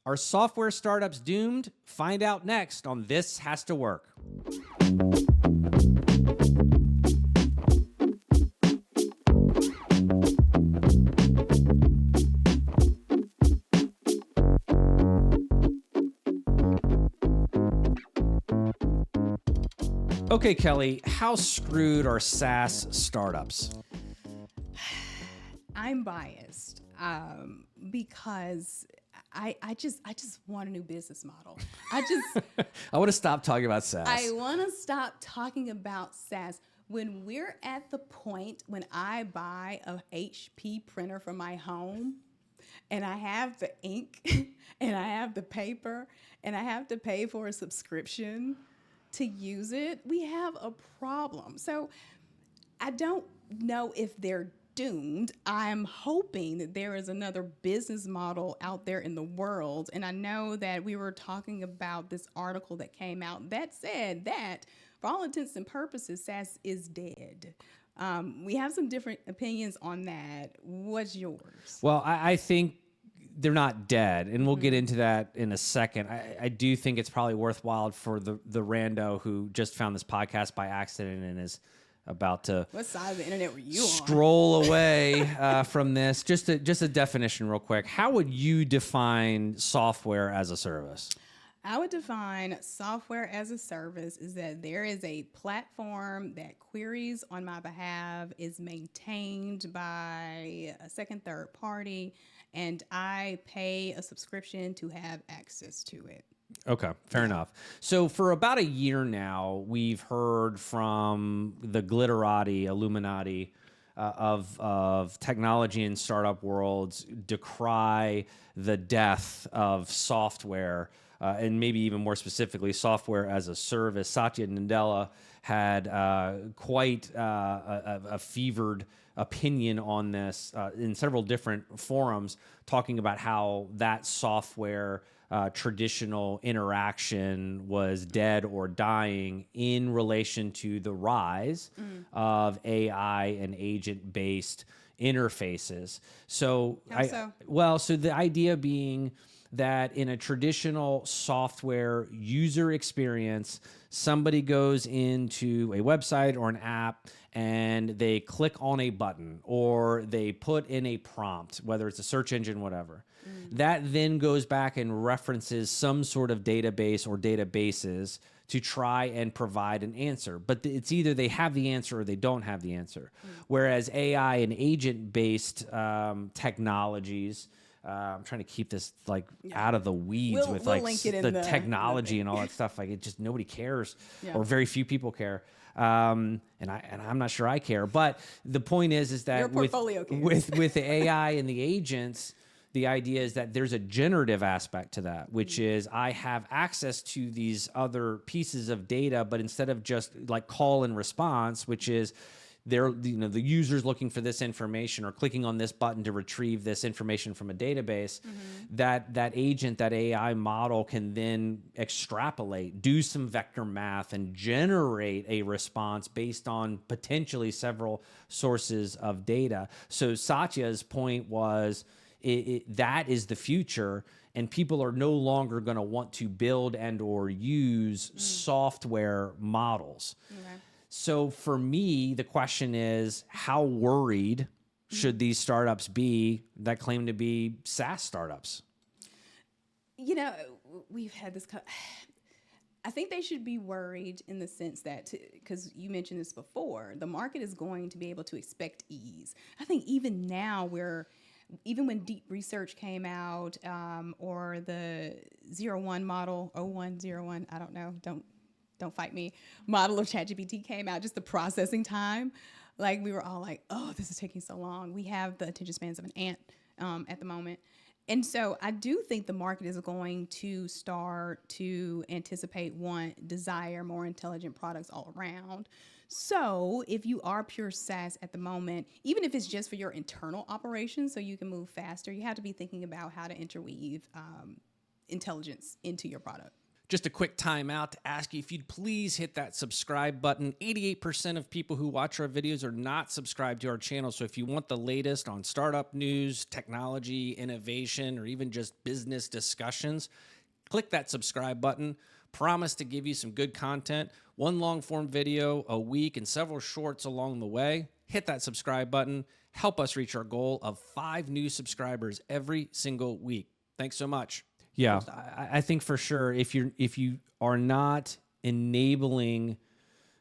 Are software startups doomed? Find out next on This Has to Work. Okay, Kelly, how screwed are SaaS startups? I'm biased because I just want a new business model. I want to stop talking about SaaS. I want to stop talking about SaaS. When we're at the point when I buy a HP printer for my home and I have the ink and I have the paper and I have to pay for a subscription to use it, we have a problem. So I don't know if they're doomed. I'm hoping that there is another business model out there in the world. And I know that we were talking about this article that came out that said that for all intents and purposes, SaaS is dead. We have some different opinions on that. What's yours? Well, I think they're not dead, and we'll get into that in a second. I do think it's probably worthwhile for the rando who just found this podcast by accident and is about to what side of the internet were you stroll away from this. Just a definition real quick. How would you define software as a service? I would define software as a service is that there is a platform that queries on my behalf, is maintained by a second, third party, and I pay a subscription to have access to it. Okay, fair enough. So for about a year now, we've heard from the glitterati, Illuminati of technology and startup worlds decry the death of software, and maybe even more specifically, software as a service. Satya Nadella had quite a fevered opinion on this in several different forums, talking about how that software traditional interaction was dead or dying in relation to the rise of AI and agent-based interfaces. So, so the idea being that in a traditional software user experience, somebody goes into a website or an app and they click on a button or they put in a prompt, whether it's a search engine, whatever. That then goes back and references some sort of database or databases to try and provide an answer. But it's either they have the answer or they don't have the answer. Whereas AI and agent-based technologies, I'm trying to keep this out of the weeds with the technology and all that stuff. Like, it just nobody cares, or very few people care. And I'm not sure I care. But the point is that your portfolio with the AI and the agents, the idea is that there's a generative aspect to that, which is I have access to these other pieces of data, but instead of just like call and response, which is the user's looking for this information or clicking on this button to retrieve this information from a database, that agent, that AI model can then extrapolate, do some vector math, and generate a response based on potentially several sources of data. So Satya's point was that is the future, and people are no longer going to want to build and or use software models. Okay. So for me, the question is, how worried should these startups be that claim to be SaaS startups? We've had this. I think they should be worried in the sense that, because you mentioned this before, the market is going to be able to expect ease. I think even now even when deep research came out, or the 01 model, 0101, I don't know, don't fight me, model of ChatGPT came out, just the processing time, we were all like, oh, this is taking so long. We have the attention spans of an ant at the moment. And so I do think the market is going to start to anticipate, desire more intelligent products all around. So if you are pure SaaS at the moment, even if it's just for your internal operations so you can move faster, you have to be thinking about how to interweave intelligence into your product. Just a quick timeout to ask you if you'd please hit that subscribe button. 88% of people who watch our videos are not subscribed to our channel. So if you want the latest on startup news, technology, innovation, or even just business discussions, click that subscribe button. Promise to give you some good content. One long form video a week and several shorts along the way. Hit that subscribe button. Help us reach our goal of 5 new subscribers every single week. Thanks so much. Yeah, I think for sure if you are not enabling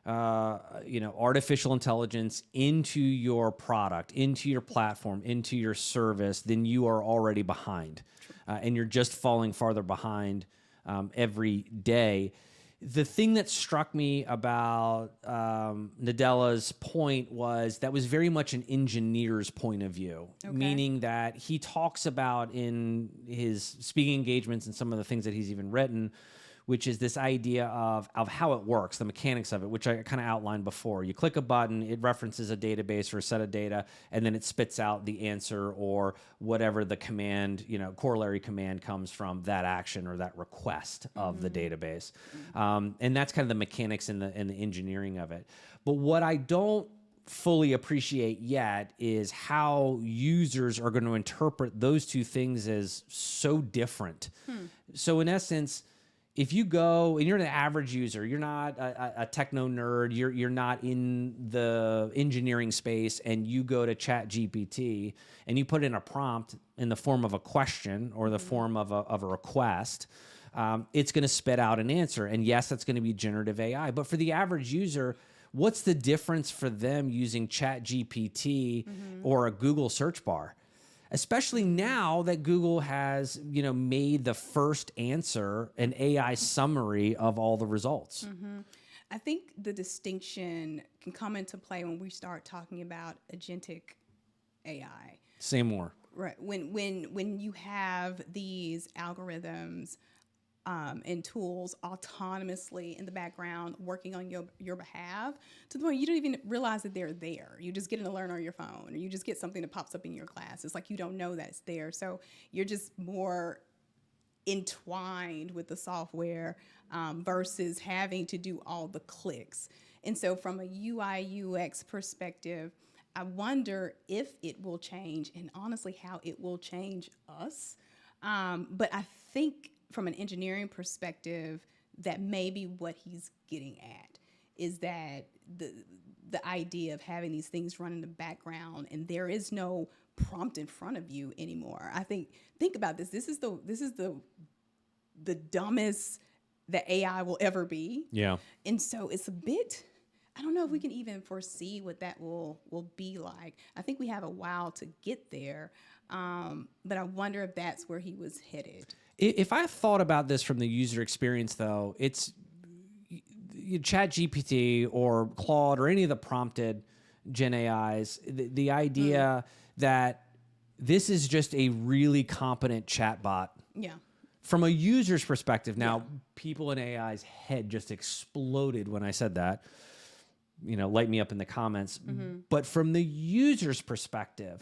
artificial intelligence into your product, into your platform, into your service, then you are already behind, and you're just falling farther behind every day. The thing that struck me about Nadella's point was that was very much an engineer's point of view, meaning that he talks about in his speaking engagements and some of the things that he's even written, which is this idea of how it works, the mechanics of it, which I kind of outlined before. You click a button, it references a database or a set of data, and then it spits out the answer or whatever the command, corollary command comes from that action or that request of the database. And that's kind of the mechanics and the engineering of it. But what I don't fully appreciate yet is how users are going to interpret those two things as so different. So in essence, if you go and you're an average user, you're not a techno nerd, you're not in the engineering space, and you go to ChatGPT and you put in a prompt in the form of a question or the form of a request, it's going to spit out an answer. And yes, that's going to be generative AI. But for the average user, what's the difference for them using ChatGPT or a Google search bar? Especially now that Google has, made the first answer an AI summary of all the results. I think the distinction can come into play when we start talking about agentic AI. Say more. Right. When you have these algorithms and tools autonomously in the background working on your behalf to the point you don't even realize that they're there. You just get an alert on your phone, or you just get something that pops up in your class. It's like you don't know that it's there. So you're just more entwined with the software versus having to do all the clicks. And so from a UI UX perspective, I wonder if it will change, and honestly how it will change us. But I think from an engineering perspective, that maybe what he's getting at is that the idea of having these things run in the background and there is no prompt in front of you anymore. Think about this. This is the dumbest that AI will ever be. Yeah. And so it's a bit, I don't know if we can even foresee what that will be like. I think we have a while to get there. But I wonder if that's where he was headed. If I thought about this from the user experience, though, it's ChatGPT or Claude or any of the prompted Gen AIs, the idea that this is just a really competent chatbot. Yeah. From a user's perspective, now, people in AI's head just exploded when I said that. Light me up in the comments. But from the user's perspective,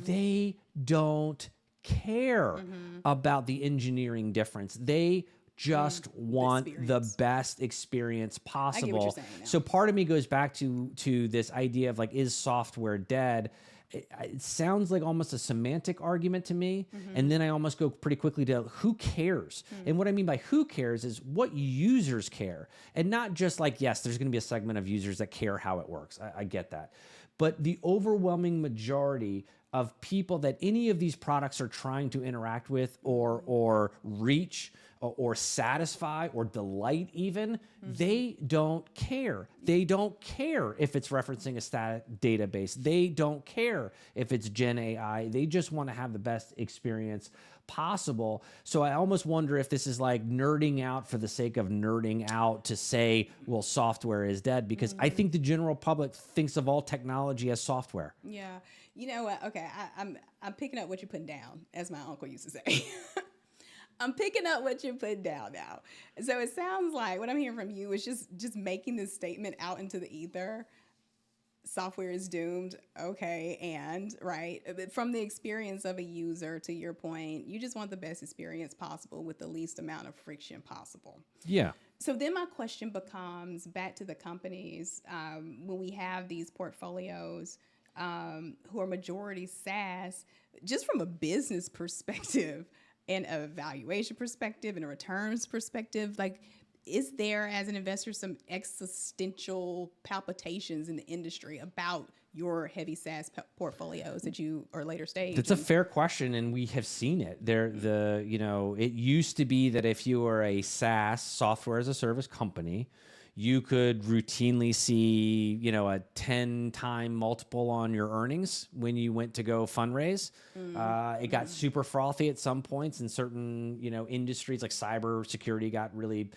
they don't care about the engineering difference. They just want the best experience possible. I get what you're saying now. So part of me goes back to this idea of is software dead? It sounds like almost a semantic argument to me. And then I almost go pretty quickly to who cares? And what I mean by who cares is what users care. And not just yes, there's going to be a segment of users that care how it works. I get that. But the overwhelming majority of people that any of these products are trying to interact with or reach or satisfy or delight even, they don't care. They don't care if it's referencing a static database. They don't care if it's Gen AI. They just want to have the best experience possible. So I almost wonder if this is nerding out for the sake of nerding out to say, well, software is dead, because I think the general public thinks of all technology as software. Yeah. You know what? Okay, I'm picking up what you're putting down, as my uncle used to say. I'm picking up what you're putting down now. So it sounds like what I'm hearing from you is just making this statement out into the ether. software is doomed. Okay. And right. But from the experience of a user, to your point, you just want the best experience possible with the least amount of friction possible. Yeah. So then my question becomes back to the companies, when we have these portfolios who are majority SaaS, just from a business perspective and a valuation perspective and a returns perspective, like, is there, as an investor, some existential palpitations in the industry about your heavy SaaS portfolios that you are later stage? That's a fair question, and we have seen it. It used to be that if you were a SaaS, software as a service company, you could routinely see, a 10-time multiple on your earnings when you went to go fundraise. It got super frothy at some points in certain, industries, like cybersecurity got really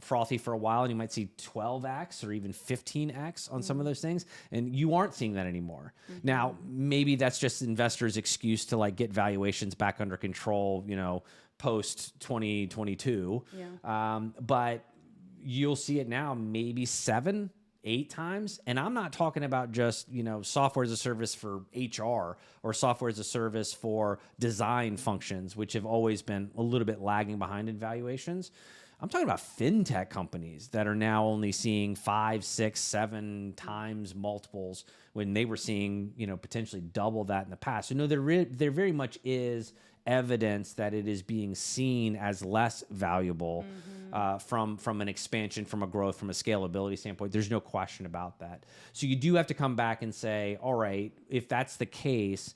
frothy for a while, and you might see 12x or even 15x on some of those things, and you aren't seeing that anymore. Now, maybe that's just investors' excuse to like get valuations back under control, post 2022. But you'll see it now maybe 7, 8 times. And I'm not talking about just, software as a service for HR or software as a service for design functions, which have always been a little bit lagging behind in valuations. I'm talking about fintech companies that are now only seeing 5, 6, 7 times multiples when they were seeing, potentially double that in the past. So no, there very much is evidence that it is being seen as less valuable from an expansion, from a growth, from a scalability standpoint. There's no question about that. So you do have to come back and say, all right, if that's the case,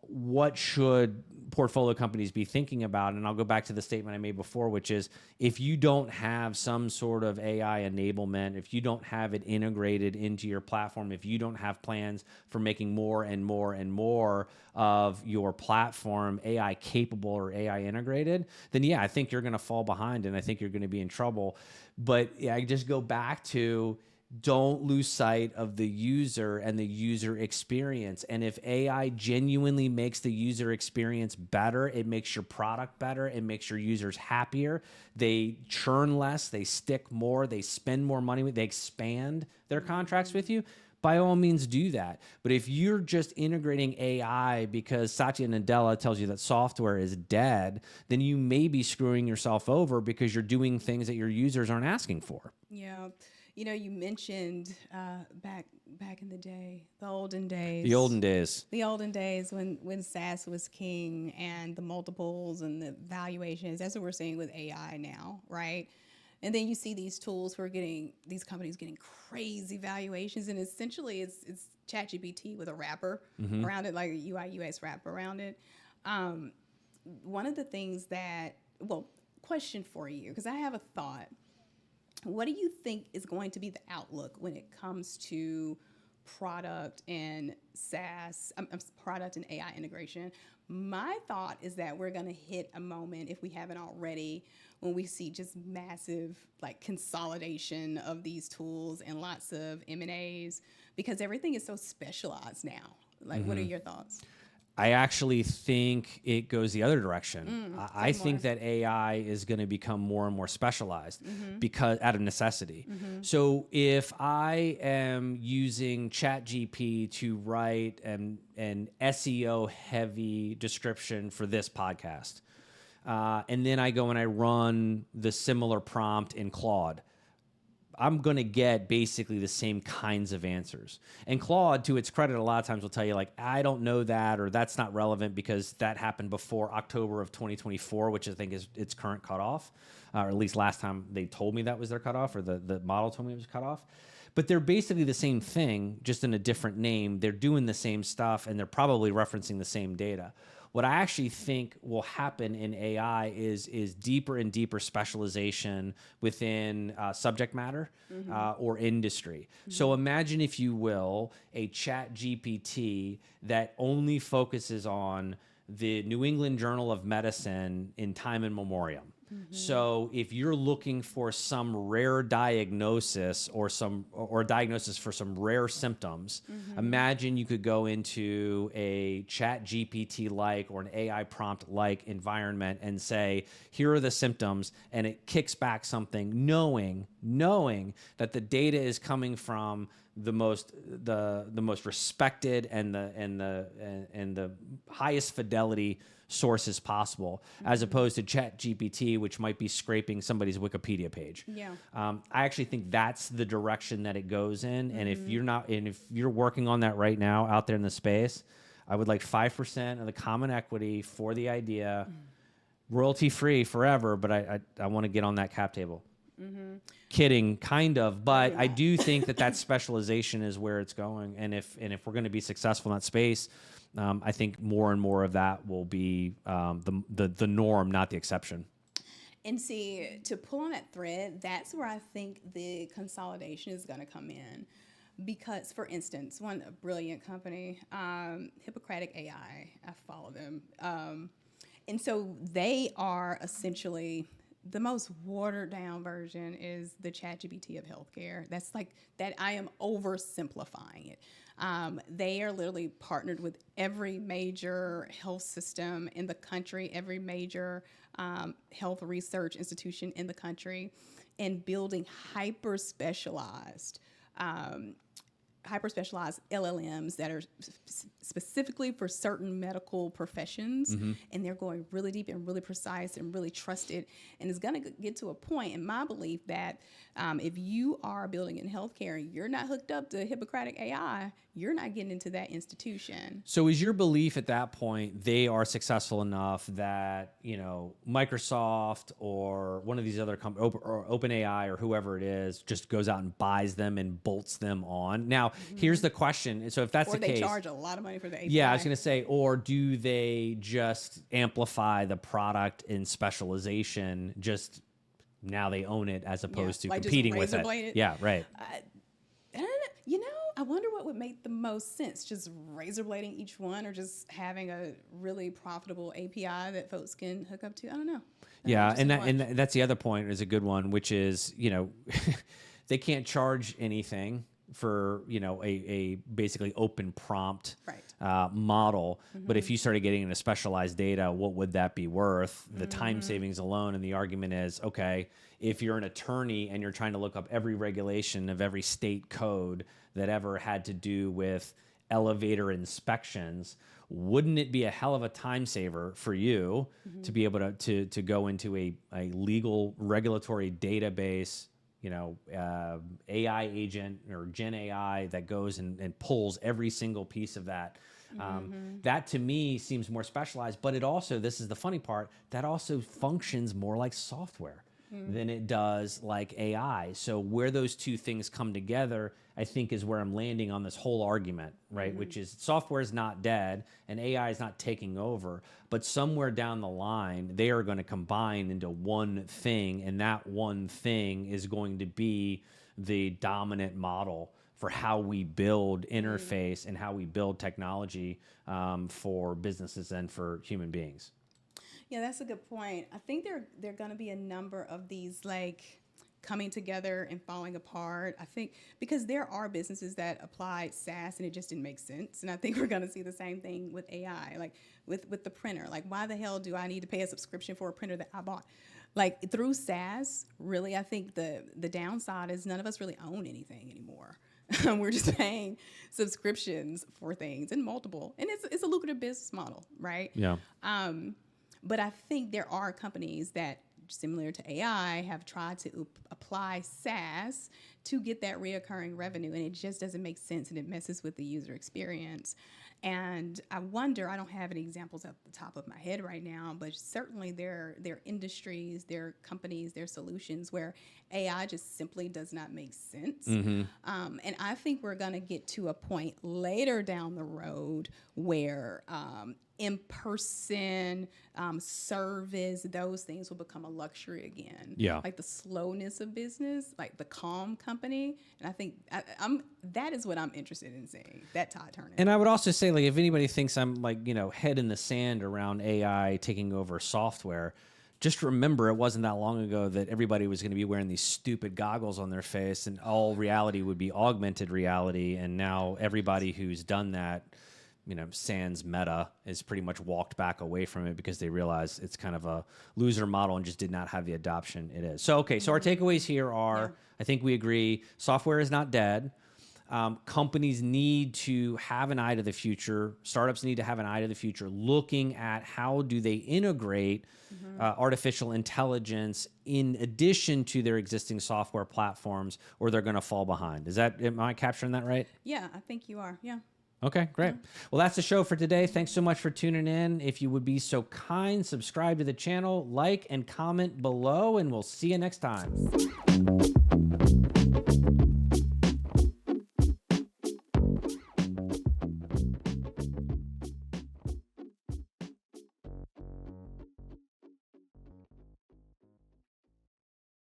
what should portfolio companies be thinking about? And I'll go back to the statement I made before, which is if you don't have some sort of AI enablement, if you don't have it integrated into your platform, if you don't have plans for making more and more and more of your platform AI capable or AI integrated, then yeah, I think you're going to fall behind and I think you're going to be in trouble. But yeah, I just go back to, don't lose sight of the user and the user experience. And if AI genuinely makes the user experience better, it makes your product better, it makes your users happier, they churn less, they stick more, they spend more money, they expand their contracts with you, by all means do that. But if you're just integrating AI because Satya Nadella tells you that software is dead, then you may be screwing yourself over because you're doing things that your users aren't asking for. Yeah. You mentioned back in the day, the olden days. The olden days. The olden days when SaaS was king and the multiples and the valuations. That's what we're seeing with AI now, right? And then you see these tools these companies getting crazy valuations, and essentially it's ChatGPT with a wrapper around it, like a UI UX wrapper around it. One of the things question for you, because I have a thought. What do you think is going to be the outlook when it comes to product and SaaS, product and AI integration? My thought is that we're going to hit a moment, if we haven't already, when we see just massive consolidation of these tools and lots of M&As, because everything is so specialized now. What are your thoughts? I actually think it goes the other direction. I think that AI is going to become more and more specialized because out of necessity. So if I am using ChatGPT to write an SEO heavy description for this podcast, and then I go and I run the similar prompt in Claude, I'm going to get basically the same kinds of answers. And Claude, to its credit, a lot of times will tell you, I don't know that, or that's not relevant because that happened before October of 2024, which I think is its current cutoff, or at least last time they told me that was their cutoff, or the model told me it was cut off. But they're basically the same thing, just in a different name. They're doing the same stuff, and they're probably referencing the same data. What I actually think will happen in AI is deeper and deeper specialization within subject matter or industry. So imagine, if you will, a chat GPT that only focuses on the New England Journal of Medicine in time and memoriam. So if you're looking for some rare diagnosis or diagnosis for some rare symptoms, imagine you could go into a chat GPT like or an AI prompt like environment and say, here are the symptoms, and it kicks back something knowing that the data is coming from the most respected and the highest fidelity sources possible, as opposed to Chat GPT, which might be scraping somebody's Wikipedia page. Yeah. I actually think that's the direction that it goes in. And if you're working on that right now out there in the space, I would like 5% of the common equity for the idea, royalty free forever. But I want to get on that cap table. Kidding, kind of, but I do think that specialization is where it's going. And if we're going to be successful in that space, I think more and more of that will be the norm, not the exception. And see, to pull on that thread, that's where I think the consolidation is going to come in. Because, for instance, one brilliant company, Hippocratic AI, I follow them. And so they are essentially, the most watered down version is the ChatGPT of healthcare. That's like that. I am oversimplifying it. They are literally partnered with every major health system in the country, every major health research institution in the country, and building hyper specialized LLMs that are specifically for certain medical professions, and they're going really deep and really precise and really trusted. And it's going to get to a point, in my belief, that if you are building in healthcare and you're not hooked up to Hippocratic AI, you're not getting into that institution. So is your belief at that point they are successful enough that, Microsoft or one of these other companies, or OpenAI or whoever it is, just goes out and buys them and bolts them on? Now, here's the question. So if that's the case... Or they charge a lot of money for the API. Yeah, I was going to say, or do they just amplify the product in specialization, just now they own it as opposed to competing with it? Yeah, right. I don't know. I wonder what would make the most sense, just razor blading each one or just having a really profitable API that folks can hook up to. I don't know. Yeah, and that's the other point, is a good one, which is, they can't charge anything for, a basically open prompt model. But if you started getting into specialized data, what would that be worth? The time savings alone. And the argument is, okay, if you're an attorney and you're trying to look up every regulation of every state code that ever had to do with elevator inspections, wouldn't it be a hell of a time saver for you to be able to go into a legal regulatory database, AI agent or Gen AI that goes and pulls every single piece of that? That to me seems more specialized, but it also, this is the funny part, that also functions more like software than it does like AI. So where those two things come together, I think, is where I'm landing on this whole argument, right? Which is software is not dead and AI is not taking over, but somewhere down the line, they are going to combine into one thing, and that one thing is going to be the dominant model for how we build interface and how we build technology for businesses and for human beings. Yeah, that's a good point. I think there are going to be a number of these coming together and falling apart. I think because there are businesses that applied SaaS and it just didn't make sense. And I think we're going to see the same thing with AI, like with the printer. Like, why the hell do I need to pay a subscription for a printer that I bought? Like, through SaaS, really, I think the downside is none of us really own anything anymore. We're just paying subscriptions for things, and multiple. And it's a lucrative business model, right? Yeah. But I think there are companies that, similar to AI, have tried to apply SaaS to get that reoccurring revenue, and it just doesn't make sense, and it messes with the user experience. And I wonder, I don't have any examples at the top of my head right now, but certainly there are industries, there are companies, there are solutions where AI just simply does not make sense. And I think we're going to get to a point later down the road where in-person service, those things will become a luxury again. Yeah. Like the slowness of business, like the calm company. And I think that is what I'm interested in seeing, that tide turning. And I would also say, if anybody thinks I'm head in the sand around AI taking over software, just remember, it wasn't that long ago that everybody was going to be wearing these stupid goggles on their face and all reality would be augmented reality. And now everybody who's done that, sans Meta, is pretty much walked back away from it because they realize it's kind of a loser model and just did not have the adoption it is. So, okay, so our takeaways here are, I think we agree, software is not dead. Companies need to have an eye to the future. Startups need to have an eye to the future, looking at how do they integrate artificial intelligence in addition to their existing software platforms, or they're going to fall behind. Am I capturing that right? Yeah, I think you are. Yeah. Okay, great. Well, that's the show for today. Thanks so much for tuning in. If you would be so kind, subscribe to the channel, like and comment below, and we'll see you next time.